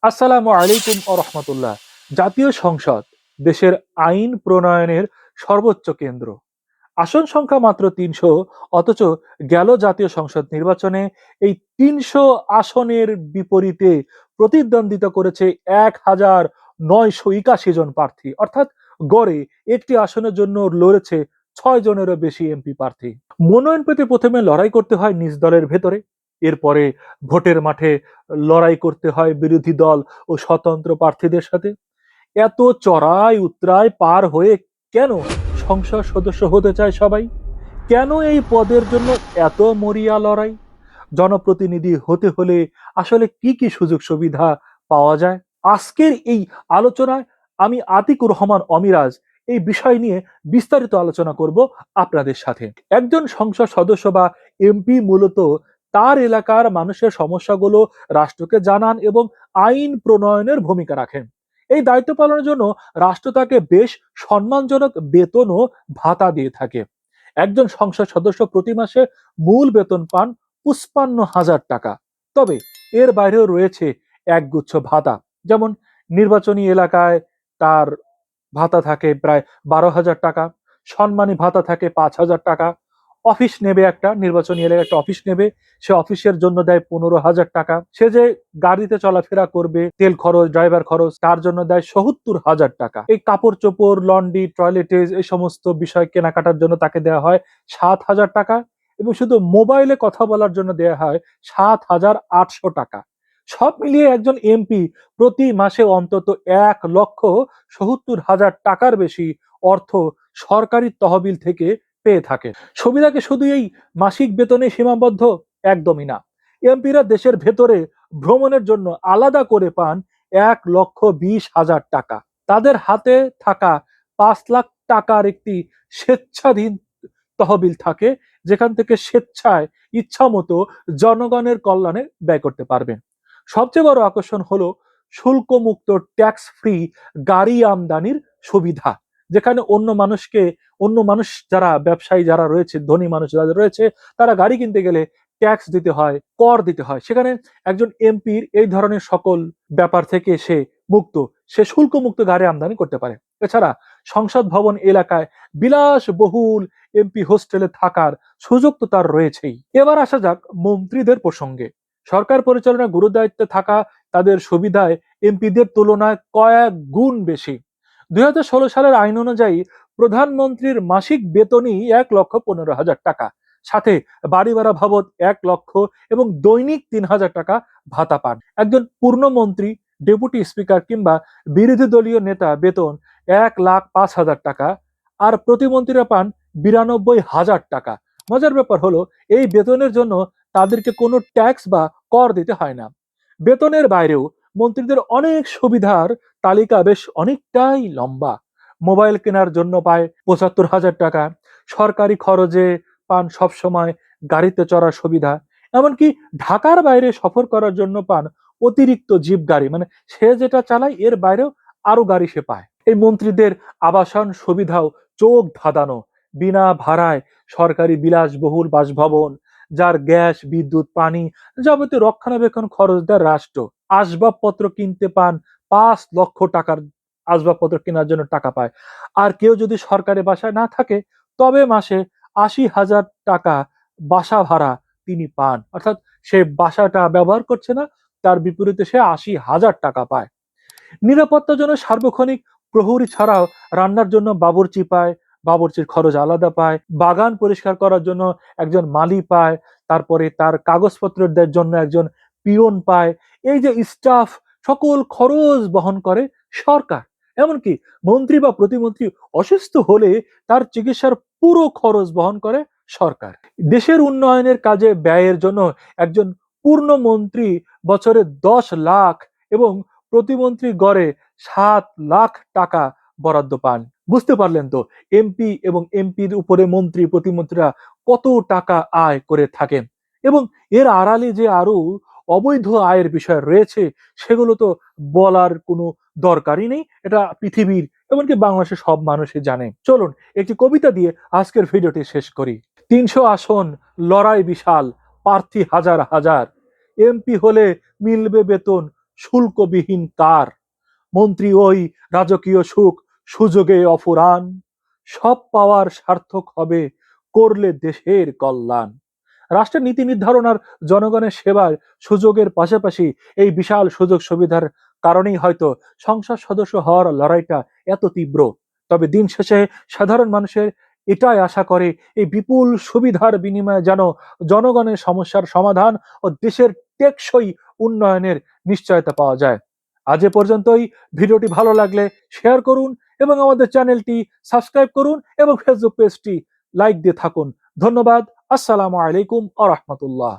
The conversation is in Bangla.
আসসালামু আলাইকুম রহমতুল্লাহ। জাতীয় সংসদ দেশের আইন প্রণয়নের সর্বোচ্চ কেন্দ্র। আসন সংখ্যা মাত্র ৩০০, অথচ গেল জাতীয় সংসদ নির্বাচনে এই ৩০০ আসনের বিপরীতে প্রতিদ্বন্দ্বিতা করেছে ১,৯৮১ জন প্রার্থী, অর্থাৎ গড়ে একটি আসনের জন্য লড়েছে ৬ জনেরও বেশি এমপি প্রার্থী। মনোনয়ন পেতে প্রথমে লড়াই করতে হয় নিজ দলের ভেতরে, এরপরে ভোটের মাঠে লড়াই করতে হয় বিরোধী দল ও স্বতন্ত্র প্রার্থীদের সাথে। এত চড়াই উতরাই পার হয়ে কেন সংসদ সদস্য হতে চায় সবাই? কেন এই পদের জন্য এত মরিয়া লড়াই? জনপ্রতিনিধি হতে হলে আসলে কি কি সুযোগ সুবিধা পাওয়া যায়? আজকের এই আলোচনায় আমি আতিকুর রহমান অমিরাজ এই বিষয় নিয়ে বিস্তারিত আলোচনা করব আপনাদের সাথে। একজন সংসদ সদস্য বা এমপি মূলত তার এলাকার মানুষের সমস্যাগুলো রাষ্ট্রকে জানান এবং আইন প্রণয়নের ভূমিকা রাখেন। এই দায়িত্ব পালনের জন্য রাষ্ট্র তাকে বেশ সম্মানজনক বেতন ও ভাতা দিয়ে থাকে। একজন সংসদ সদস্য প্রতি মাসে মূল বেতন পান ৫৫,০০০ টাকা। তবে এর বাইরেও রয়েছে একগুচ্ছ ভাতা, যেমন নির্বাচনী এলাকায় তার ভাতা থাকে প্রায় ১২,০০০ টাকা, সম্মানী ভাতা থাকে ৫,০০০ টাকা। অফিস নেবে, একটা নির্বাচনী এলাকায় একটা অফিস নেবে, সে অফিসের জন্য দেয় ১৫,০০০ টাকা। সে যে গাড়িতে চলাফেরা করবে, তেল খরচ, ড্রাইভার খরচ, তার জন্য দেয় ৭০,০০০ টাকা। এই কাপড় চোপড়, লন্ড্রি, টয়লেটেজ, এই সমস্ত বিষয় কেনাকাটার জন্য তাকে দেওয়া হয় ৭,০০০ টাকা। এবং শুধু মোবাইলে কথা বলার জন্য দেওয়া হয় ৭,৮০০ টাকা। সব মিলিয়ে একজন এমপি প্রতি মাসে অন্তত ১,৭০,০০০ টাকার বেশি অর্থ সরকারি তহবিল থেকে পেয়ে থাকে। সুবিধা কি শুধু এই মাসিক বেতনে সীমাবদ্ধ? একদমই না। এমপিরা দেশের ভেতরে ভ্রমণের জন্য আলাদা করে পান ১,২০,০০০ টাকা। তাদের হাতে থাকা ৫,০০,০০০ টাকার একটি স্বেচ্ছাধীন তহবিল থাকে, যেখান থেকে স্বেচ্ছায় ইচ্ছামতো জনগণের কল্যাণে ব্যয় করতে পারবেন। সবচেয়ে বড় আকর্ষণ হলো শুল্কমুক্ত ট্যাক্স ফ্রি গাড়ি আমদানির সুবিধা, যেখানে অন্য মানুষ যারা ব্যবসায়ী যারা রয়েছে, ধনী মানুষ যারা রয়েছে, তারা গাড়ি কিনতে গেলে ট্যাক্স দিতে হয়, কর দিতে হয়। সেখানে একজন এমপির এই ধরনের সকল ব্যাপার থেকে সে মুক্ত, সে শুল্কমুক্ত গাড়ি আমদানি করতে পারে। এছাড়া সংসদ ভবন এলাকায় বিলাসবহুল এমপি হোস্টেলে থাকার সুযোগ তো তার রয়েছেই। এবার আসা যাক মন্ত্রীদের প্রসঙ্গে। সরকার পরিচালনা গুরু দায়িত্বে থাকা তাদের সুবিধায় এমপিদের তুলনায় কয়েক গুণ বেশি। ২০১৬ সালের আইন অনুযায়ী প্রধানমন্ত্রীর মাসিক বেতনই ১,১৫,০০০ টাকা, সাথে বাড়ি ভাড়া বাবদ ১,০০,০০০ এবং দৈনিক ৩,০০০ টাকা ভাতা পান। একজন পূর্ণমন্ত্রী, ডেপুটি স্পিকার কিংবা বিরোধী দলীয় নেতা বেতন ১,০৫,০০০ টাকা, আর প্রতিমন্ত্রীরা পান ৯২,০০০ টাকা। মজার ব্যাপার হলো এই বেতনের জন্য তাদেরকে কোনো ট্যাক্স বা কর দিতে হয় না। বেতনের বাইরেও মন্ত্রীদের অনেক সুবিধার তালিকা বেশ অনেকটাই লম্বা। মোবাইল কেনার জন্য পায় ৭৫,০০০ টাকা, সরকারি খরচে পান সবসময় গাড়িতে চড়ার সুবিধা, এমনকি ঢাকার বাইরে সফর করার জন্য পান অতিরিক্ত জিপ গাড়ি, মানে সে যেটা চালায় এর বাইরেও আরো গাড়ি সে পায়। এই মন্ত্রীদের আবাসন সুবিধাও চোখ ধাঁধানো। বিনা ভাড়ায় সরকারি বিলাসবহুল বাসভবন, যার গ্যাস, বিদ্যুৎ, পানি যাবতীয় রক্ষণাবেক্ষণ খরচ দেয় রাষ্ট্র। আসবাবপত্র কিনতে পান ৫,০০,০০০ টাকার আসবাবপত্র কেনার জন্য টাকা পায়। আর কেউ যদি সরকারি বাসায় না থাকে, তবে মাসে ৮০,০০০ টাকা বাসা ভাড়া তিনি পান। অর্থাৎ সে বাসাটা ব্যবহার করছে না, তার বিপরীতে সে ৮০,০০০ টাকা পায়। নিরাপত্তার জন্য সার্বক্ষণিক প্রহরী ছাড়াও রান্নার জন্য বাবুর্চি পায়, বাবুর্চির খরচ আলাদা পায়। বাগান পরিষ্কার করার জন্য একজন মালি পায়, তারপরে তার কাগজপত্রের জন্য একজন পিয়ন পায়। এই যে স্টাফ, সকল খরচ বহন করে সরকার। এমনকি মন্ত্রী বা প্রতিমন্ত্রী অসুস্থ হলে তার চিকিৎসার পুরো খরচ বহন করে সরকার। দেশের উন্নয়নের কাজে ব্যয়ের জন্য একজন পূর্ণমন্ত্রী বছরে ১০ লাখ এবং প্রতিমন্ত্রী গড়ে ৭ লাখ টাকা বরাদ্দ পান। বুঝতে পারলেন তো এমপি এবং এমপির উপরে মন্ত্রী প্রতিমন্ত্রীরা কত টাকা আয় করে থাকেন। এবং এর আড়ালে যে আরো অবৈধ আয়ের বিষয় রয়েছে, সেগুলো তো বলার কোনো দরকারই নেই। এটা পৃথিবীর, এমনকি বাংলাদেশের সব মানুষই জানে। চলুন একটি কবিতা দিয়ে আজকের ভিডিওটি শেষ করি। ৩০০ আসন, লড়াই বিশাল, প্রার্থী হাজার হাজার, এমপি হলে মিলবে বেতন শুল্কবিহীন কার, মন্ত্রী ওই রাজকীয় সুখ সুযোগে অফুরান, সব পাওয়ার সার্থক হবে করলে দেশের কল্যাণ। রাষ্ট্রের নীতি নির্ধারণ আর জনগণের সেবার সুযোগের পাশাপাশি এই বিশাল সুযোগ সুবিধার কারণেই হয়তো সংসদ সদস্য হওয়ার লড়াইটা এত তীব্র। তবে দিন শেষে সাধারণ মানুষের এটাই আশা করে, এই বিপুল সুবিধার বিনিময়ে যেন জনগণের সমস্যার সমাধান ও দেশের টেকসই উন্নয়নের নিশ্চয়তা পাওয়া যায়। আজ এ পর্যন্তই। ভিডিওটি ভালো লাগলে শেয়ার করুন এবং আমাদের চ্যানেলটি সাবস্ক্রাইব করুন এবং ফেসবুক পেজটি লাইক দিয়ে থাকুন। ধন্যবাদ। আসসালামু আলাইকুম আ রহমতুল্লাহ।